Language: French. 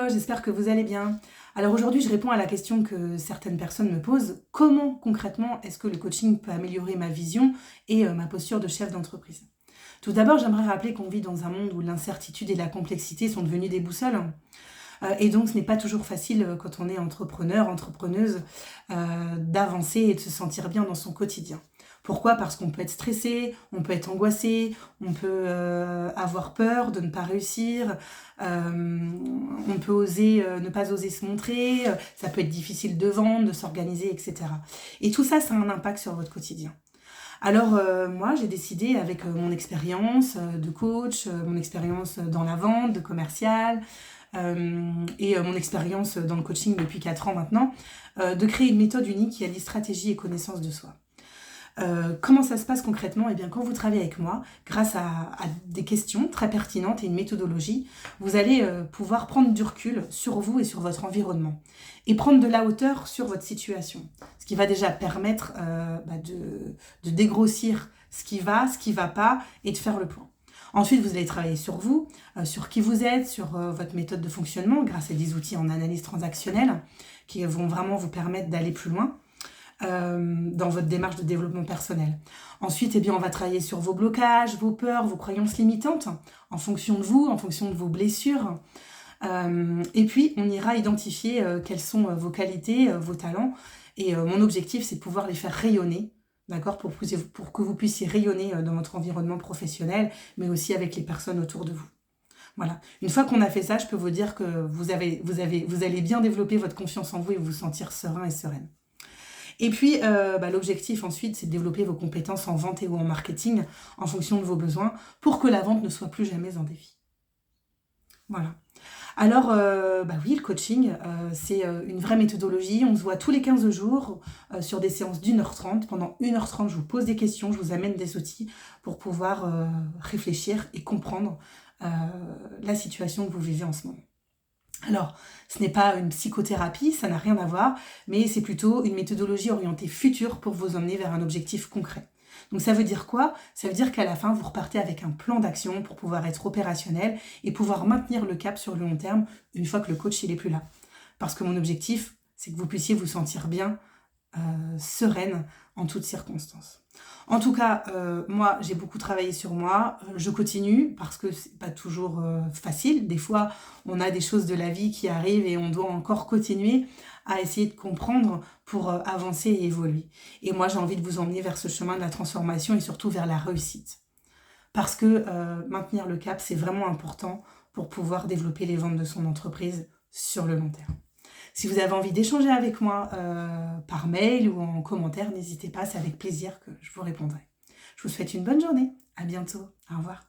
J'espère que vous allez bien. Alors aujourd'hui, je réponds à la question que certaines personnes me posent. Comment concrètement est-ce que le coaching peut améliorer ma vision et ma posture de chef d'entreprise? Tout d'abord, j'aimerais rappeler qu'on vit dans un monde où l'incertitude et la complexité sont devenues des boussoles. Et donc, ce n'est pas toujours facile quand on est entrepreneur, entrepreneuse, d'avancer et de se sentir bien dans son quotidien. Pourquoi? Parce qu'on peut être stressé, on peut être angoissé, on peut avoir peur de ne pas réussir, on peut ne pas oser se montrer, ça peut être difficile de vendre, de s'organiser, etc. Et tout ça, ça a un impact sur votre quotidien. Alors moi, j'ai décidé avec mon expérience de coach, mon expérience dans la vente, de commercial, et mon expérience dans le coaching depuis 4 ans maintenant, de créer une méthode unique qui allie stratégie et connaissance de soi. Comment ça se passe concrètement? Eh bien, quand vous travaillez avec moi, grâce à des questions très pertinentes et une méthodologie, vous allez pouvoir prendre du recul sur vous et sur votre environnement et prendre de la hauteur sur votre situation. Ce qui va déjà permettre de dégrossir ce qui va pas et de faire le point. Ensuite, vous allez travailler sur vous, sur qui vous êtes, sur votre méthode de fonctionnement grâce à des outils en analyse transactionnelle qui vont vraiment vous permettre d'aller plus loin dans votre démarche de développement personnel. Ensuite, on va travailler sur vos blocages, vos peurs, vos croyances limitantes, en fonction de vous, en fonction de vos blessures. Et puis, on ira identifier quelles sont vos qualités, vos talents. Et mon objectif, c'est de pouvoir les faire rayonner, d'accord, pour que vous puissiez rayonner dans votre environnement professionnel, mais aussi avec les personnes autour de vous. Voilà. Une fois qu'on a fait ça, je peux vous dire que vous allez bien développer votre confiance en vous et vous sentir serein et sereine. Et puis, l'objectif ensuite, c'est de développer vos compétences en vente et ou en marketing en fonction de vos besoins pour que la vente ne soit plus jamais un défi. Voilà. Alors, oui, le coaching, c'est une vraie méthodologie. On se voit tous les 15 jours sur des séances d'1h30. Pendant 1h30, je vous pose des questions, je vous amène des outils pour pouvoir réfléchir et comprendre la situation que vous vivez en ce moment. Alors, ce n'est pas une psychothérapie, ça n'a rien à voir, mais c'est plutôt une méthodologie orientée future pour vous emmener vers un objectif concret. Donc ça veut dire quoi? Ça veut dire qu'à la fin, vous repartez avec un plan d'action pour pouvoir être opérationnel et pouvoir maintenir le cap sur le long terme une fois que le coach il est plus là. Parce que mon objectif, c'est que vous puissiez vous sentir bien, sereine en toutes circonstances. En tout cas, moi, j'ai beaucoup travaillé sur moi. Je continue parce que c'est pas toujours facile. Des fois, on a des choses de la vie qui arrivent et on doit encore continuer à essayer de comprendre pour avancer et évoluer. Et moi, j'ai envie de vous emmener vers ce chemin de la transformation et surtout vers la réussite. Parce que maintenir le cap, c'est vraiment important pour pouvoir développer les ventes de son entreprise sur le long terme. Si vous avez envie d'échanger avec moi par mail ou en commentaire, n'hésitez pas, c'est avec plaisir que je vous répondrai. Je vous souhaite une bonne journée. À bientôt. Au revoir.